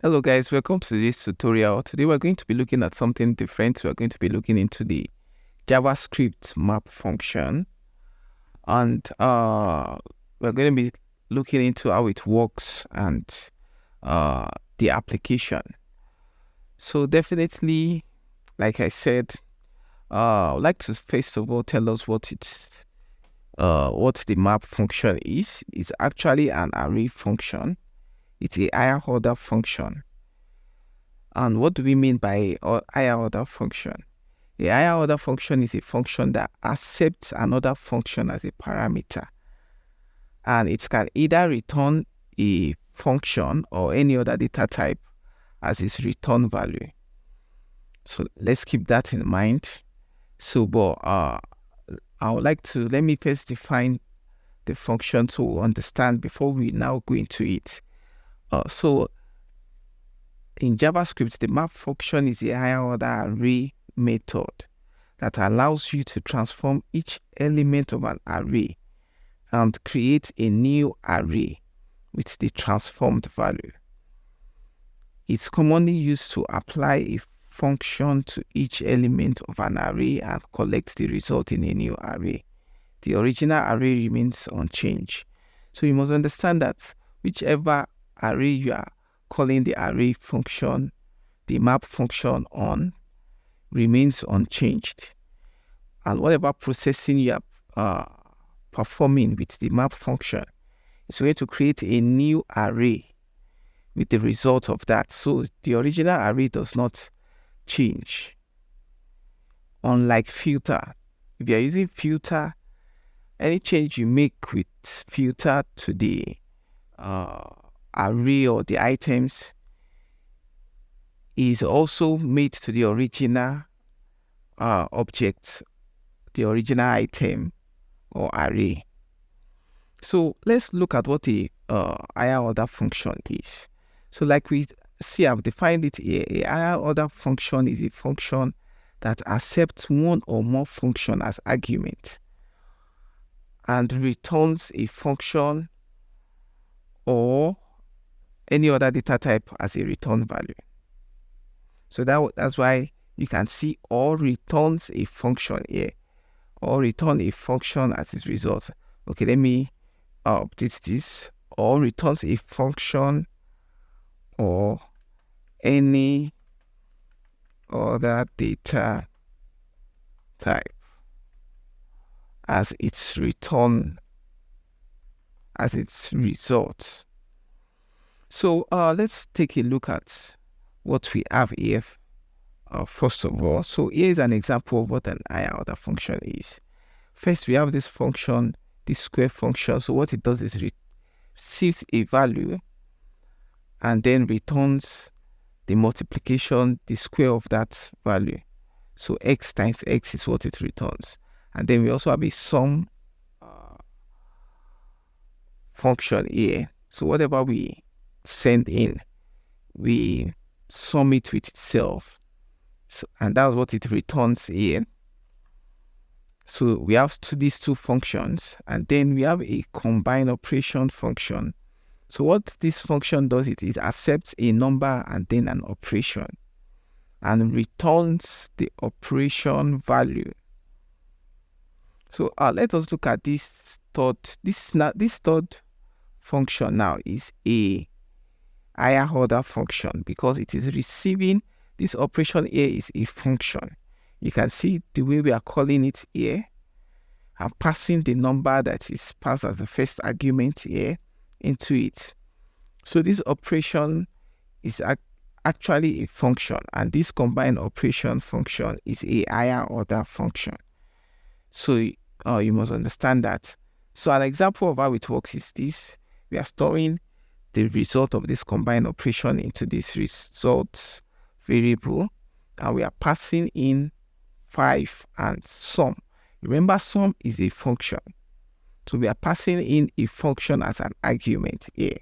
Hello guys, welcome to this tutorial. Today we're going to be looking at something different. We're going to be looking into the Javascript Map Function, and we're going to be looking into how it works and the application. So definitely, like I said, I'd like to first of all tell us what the map function is. It's actually an array function. It's a higher order function. And what do we mean by a higher order function? A higher order function is a function that accepts another function as a parameter. And it can either return a function or any other data type as its return value. So let's keep that in mind. So, I would like to, let me first define the function to understand before we now go into it. So in JavaScript, the map function is a higher order array method that allows you to transform each element of an array and create a new array with the transformed value. It's commonly used to apply a function to each element of an array and collect the result in a new array. The original array remains unchanged. So you must understand that whichever array you are calling the array function, the map function on, remains unchanged. And whatever processing you are performing with the map function is going to create a new array with the result of that. So the original array does not change. Unlike filter, if you are using filter, any change you make with filter to the array or the items is also made to the original object, the original item or array. So let's look at what a higher order function is. So like we see, I've defined it here. A higher order function is a function that accepts one or more function as argument and returns a function or any other data type as a return value. So that's why you can see or returns a function here, or return a function as its result. Okay, let me update this. Or returns a function or any other data type as its return, as its result. So let's take a look at what we have here first of all. So here is an example of what an higher order function is. First, we have this function, this square function. So what it does is receives a value and then returns the multiplication, the square of that value. So x times x is what it returns. And then we also have a sum function here. So whatever we send in, we sum it with itself. So, and that's what it returns here. So we have these two functions, and then we have a combine operation function. So what this function does, it accepts a number and then an operation and returns the operation value. So let us look at this third. This third function now is a higher order function because it is receiving this operation here is a function. You can see the way we are calling it here. I'm passing the number that is passed as the first argument here into it. So this operation is actually a function, and this combined operation function is a higher order function. So you must understand that. So an example of how it works is this. We are storing the result of this combined operation into this result variable, and we are passing in 5 and sum. Remember, sum is a function. So we are passing in a function as an argument here.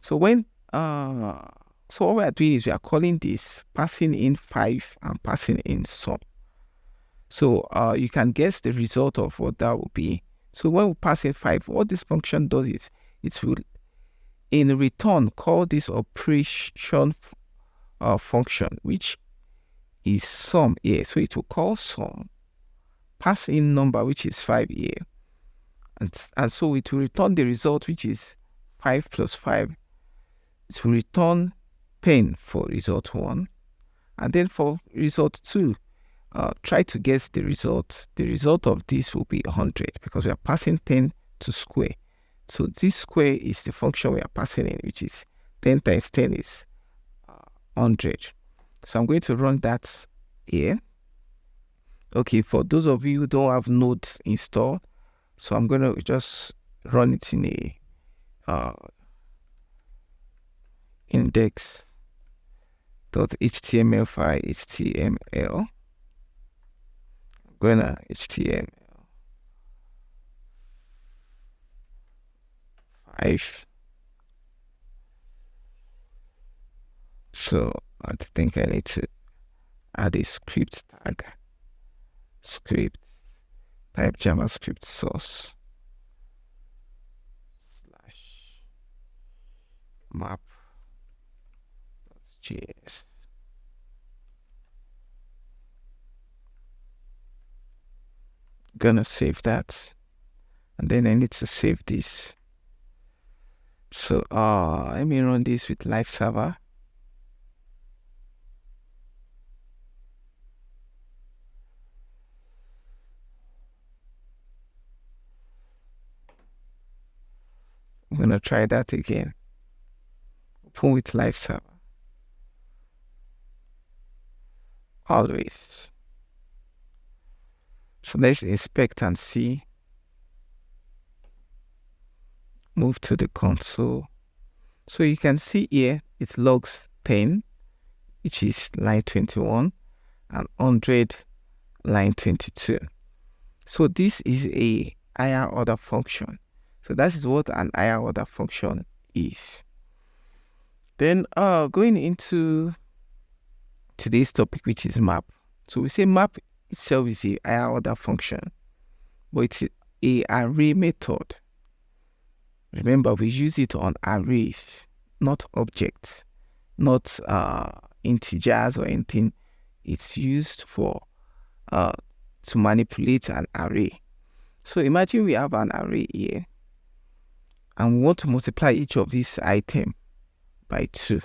So what we are doing is we are calling this passing in 5 and passing in sum. So you can guess the result of what that will be. So when we pass in 5, what this function does is it will in return, call this operation function, which is sum here. So it will call sum, pass in number, which is 5 here. And so it will return the result, which is 5 plus 5. It will return 10 for result 1. And then for result 2, try to guess the result. The result of this will be 100 because we are passing 10 to square. So this square is the function we are passing in, which is 10 times 10 is 100. So I'm going to run that here. Okay, for those of you who don't have nodes installed, so I'm going to just run it in a index.html file, HTML. I'm going to HTML5. So I think I need to add a script tag. Script, type JavaScript source / map.js. Gonna save that, and then I need to save this. So let me run this with live server. I'm gonna try that again. Open with live server. Always. So let's inspect and see. Move to the console. So you can see here it logs 10, which is line 21, and 100, line 22. So this is a higher order function. So that is what an higher order function is. Then going into today's topic, which is map. So we say map itself is a higher order function, but it's a array method. Remember, we use it on arrays, not objects, not integers or anything. It's used for to manipulate an array. So imagine we have an array here, and we want to multiply each of these items by 2.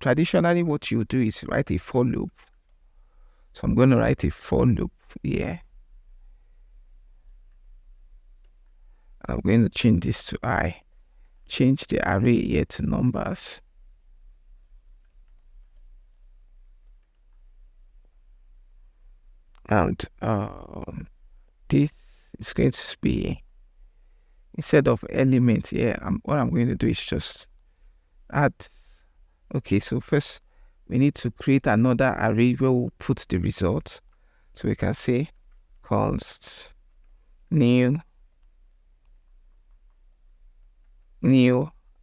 Traditionally, what you do is write a for loop. So I'm going to write a for loop here. I'm going to change this to I. Change the array here to numbers. And this is going to be, instead of element here, what I'm going to do is just add. Okay, so first we need to create another array where we'll put the result. So we can say const new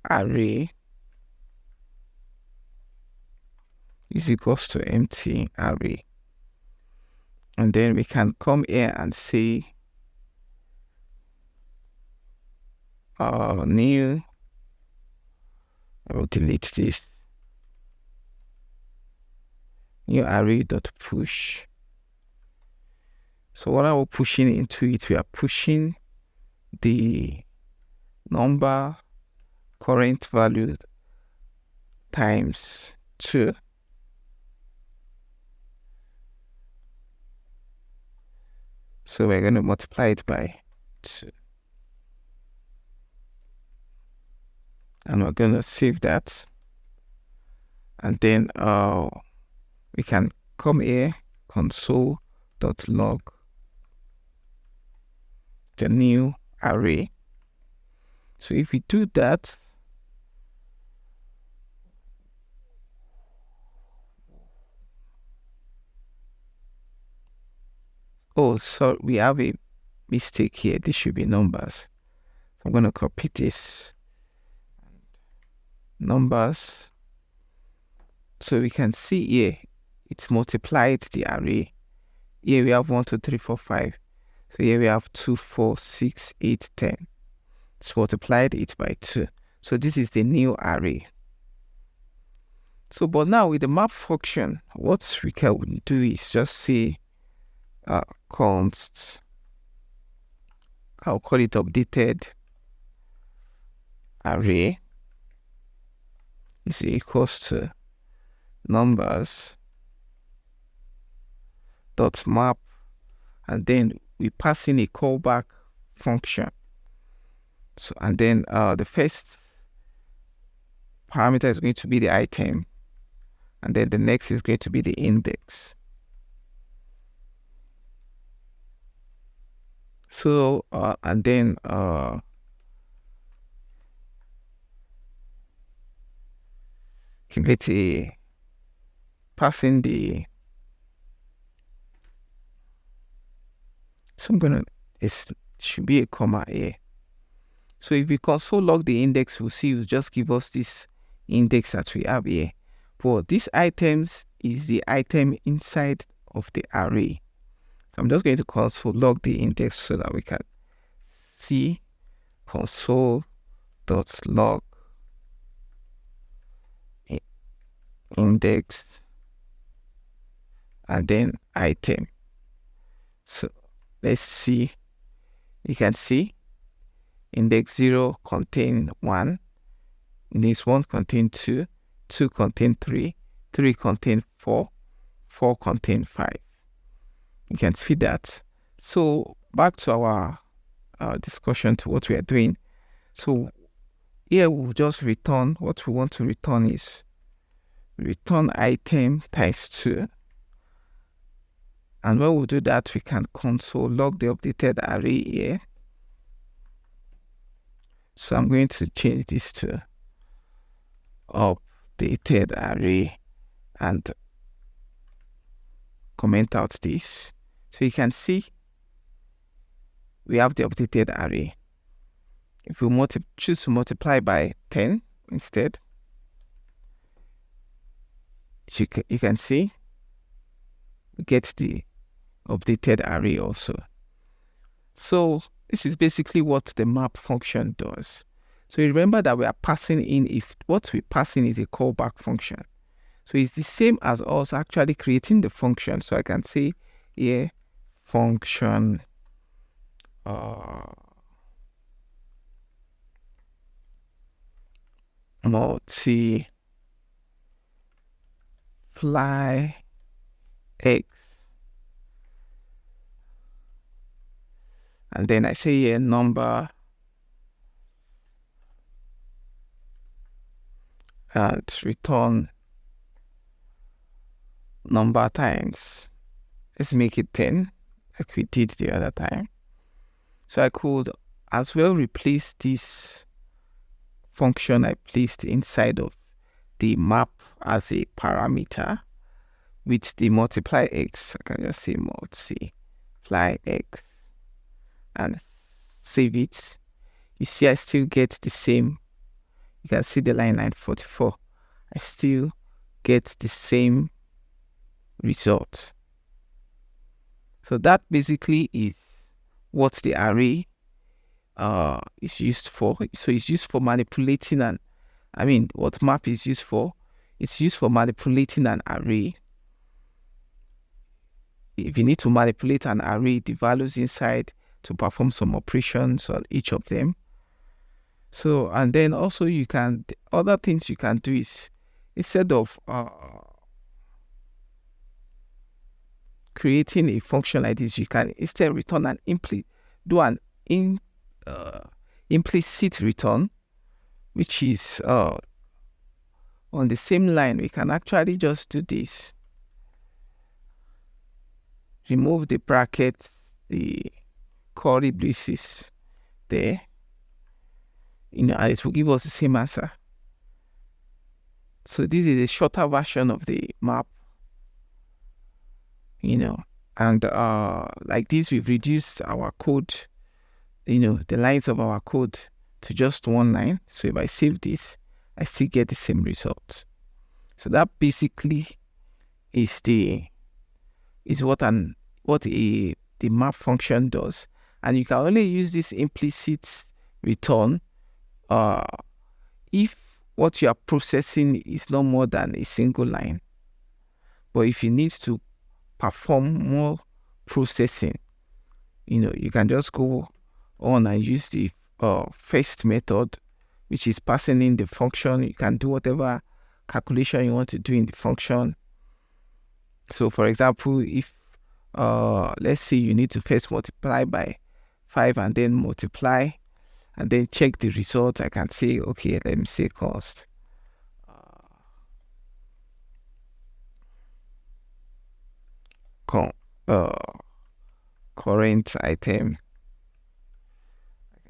array is equals to empty array. And then we can come here and say new, I will delete this, new array.push. So what are we pushing into it? We are pushing the number current value times 2. So we're going to multiply it by 2. And we're going to save that. And then we can come here, console.log the new array. So if we do that, oh, so we have a mistake here. This should be numbers. So I'm going to copy this. Numbers. So we can see here, it's multiplied the array. Here we have 1, 2, 3, 4, 5. So here we have 2, 4, 6, 8, 10. It's multiplied it by 2. So this is the new array. So, but now with the map function, what we can do is just say const, I'll call it updated array is equals to numbers dot map, and then we pass in a callback function. So, and then the first parameter is going to be the item, and then the next is going to be the index. So, and then let's pass in the, so I'm gonna, it should be a comma here. So if we console log the index, we'll see it will just give us this index that we have here. But this items is the item inside of the array. So I'm just going to console log the index so that we can see console.log index and then item. So let's see. You can see index 0 contain 1, index 1 contain 2, 2 contain 3, 3 contain 4, 4 contain 5. You can see that. So back to our discussion to what we are doing. So here we'll just return, what we want to return is return item times 2. And when we do that, we can console log the updated array here. So I'm going to change this to updated array and comment out this. So you can see we have the updated array. If we choose to multiply by 10 instead, you can see we get the updated array also. So this is basically what the map function does. So remember that we are passing in, if what we pass in is a callback function. So it's the same as us actually creating the function. So I can say here function multiply x, and then I say here number and return number times, let's make it 10 like we did the other time. So I could as well replace this function I placed inside of the map as a parameter with the multiply x. I can just say multiply x and save it. You see I still get the same. You can see the line 944. I still get the same result. So that basically is what the array is used for. So it's used for manipulating what map is used for. It's used for manipulating an array. If you need to manipulate an array, the values inside to perform some operations on each of them. So, and then also other things you can do is, instead of creating a function like this, you can instead return an implicit return, which is on the same line. We can actually just do this. Remove the brackets, the curly braces there. And it will give us the same answer. So this is a shorter version of the map. And like this, we've reduced our code, the lines of our code to just one line. So if I save this, I still get the same result. So that basically is what the map function does. And you can only use this implicit return if what you are processing is not more than a single line, but if you need to perform more processing, you can just go on and use the first method, which is passing in the function. You can do whatever calculation you want to do in the function. So for example, if let's say you need to first multiply by 5 and then multiply and then check the result, I can say, okay, let me say cost. Current item,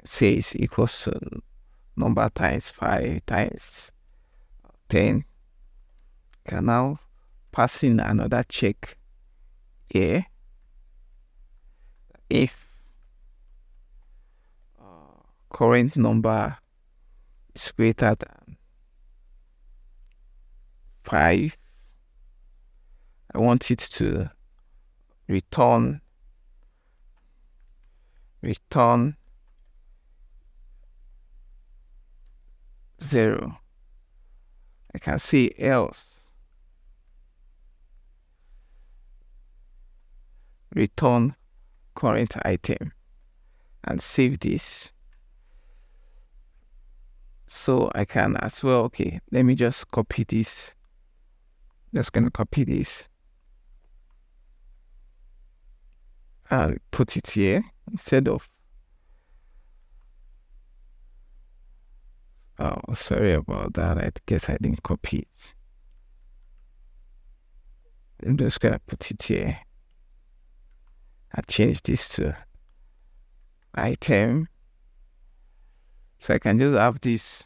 say is equals to number times 5 times 10. Can now pass in another check here. If current number is greater than 5, I want it to return 0. I can say else return current item and save this. So I can as well, okay, let me just copy this. Just gonna copy this and put it here instead of, oh, sorry about that. I guess I didn't copy it. I'm just gonna put it here and change this to item. So I can just have this,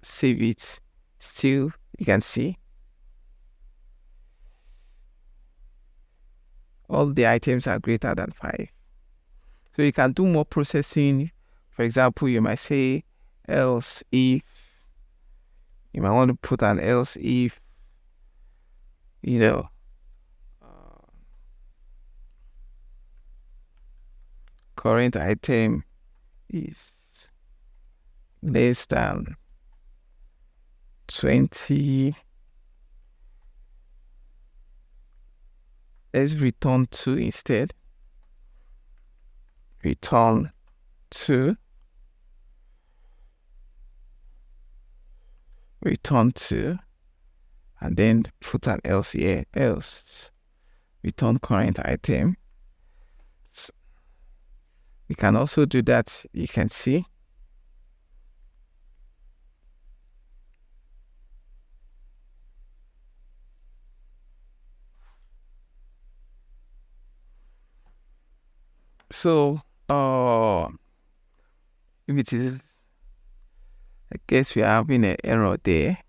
save it. Still, you can see all the items are greater than 5. So you can do more processing. For example, you might say else if, you might want to put an else if, current item is less than 20. Let's return 2 instead. Return 2. Return 2. And then put an else here. Else return current item. So we can also do that. You can see. So, if it is, I guess we are having an error there.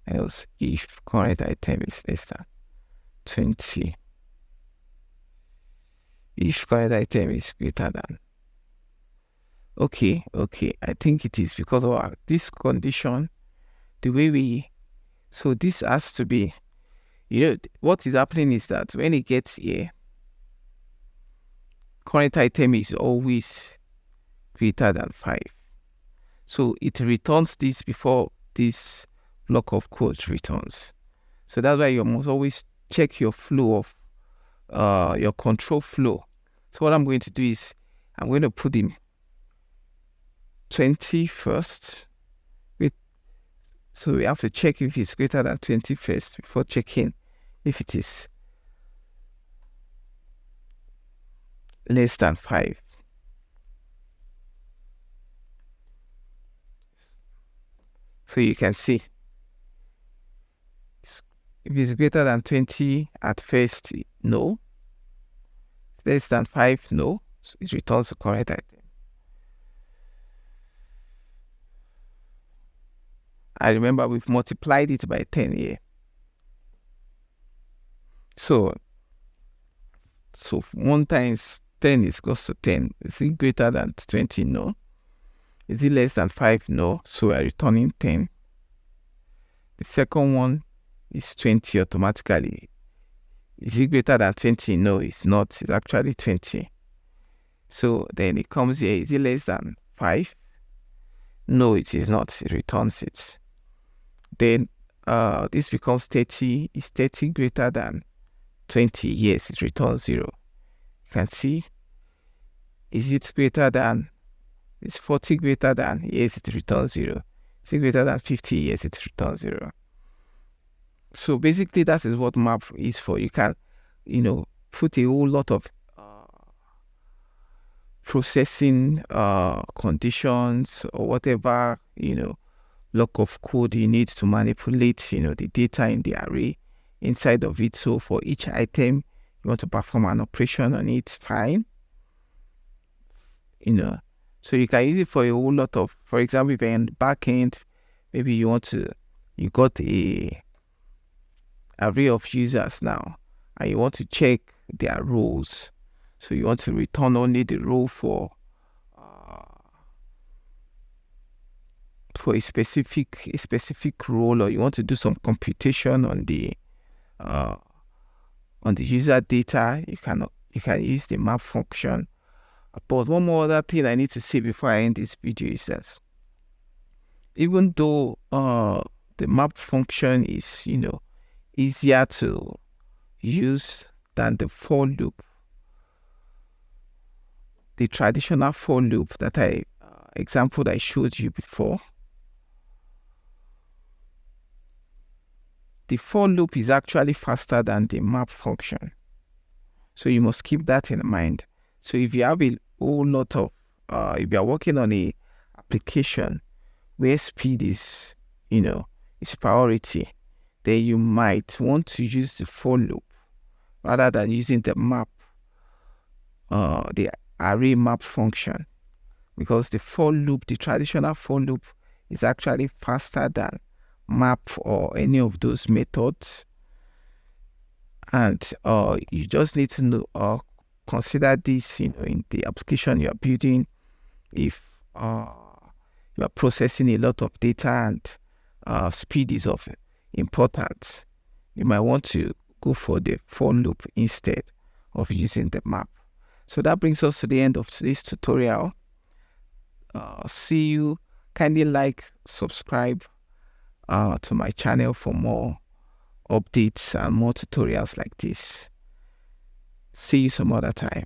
Else if current item is less than 20. If current item is greater than. Okay. I think it is because of this condition, the way so this has to be, what is happening is that when it gets here, current item is always greater than 5. So it returns this before this block of code returns. So that's why you must always check your flow of your control flow. So what I'm going to do is I'm going to put in 20 first. So we have to check if it's greater than 20 first before checking if it is less than 5. So you can see if it's greater than 20 at first, no. Less than 5, no. So it returns the correct item. I remember we've multiplied it by 10 here. So 1 times 10 is equals to 10. Is it greater than 20? No. Is it less than 5? No. So we're returning 10. The second one is 20 automatically. Is it greater than 20? No, it's not. It's actually 20. So then it comes here. Is it less than 5? No, it is not. It returns it. Then this becomes 30. Is 30 greater than 20? Yes, it returns 0. You can see, is it greater than, is 40 greater than? Yes, it returns 0. Is it greater than 50? Yes, it returns 0. So basically, that is what map is for. You can, put a whole lot of processing conditions or whatever, block of code you need to manipulate, the data in the array inside of it. So for each item, you want to perform an operation on it, fine. So you can use it for a whole lot of, for example, if you're in the back end, maybe you got a array of users now, and you want to check their roles. So you want to return only the role for a specific role, or you want to do some computation on the user data, you can use the map function. But one more other thing I need to say before I end this video is that even though the map function is easier to use than the for loop, the traditional for loop that example that I showed you before, the for loop is actually faster than the map function. So you must keep that in mind. So if you have a whole lot of, if you are working on a application where speed is priority, then you might want to use the for loop rather than using the map, the array map function, because the for loop, the traditional for loop, is actually faster than map or any of those methods. And you just need to consider this, in the application you are building. If you are processing a lot of data and speed is of importance, you might want to go for the for loop instead of using the map. So that brings us to the end of today's tutorial. See you. Kindly like, subscribe to my channel for more updates and more tutorials like this. See you some other time.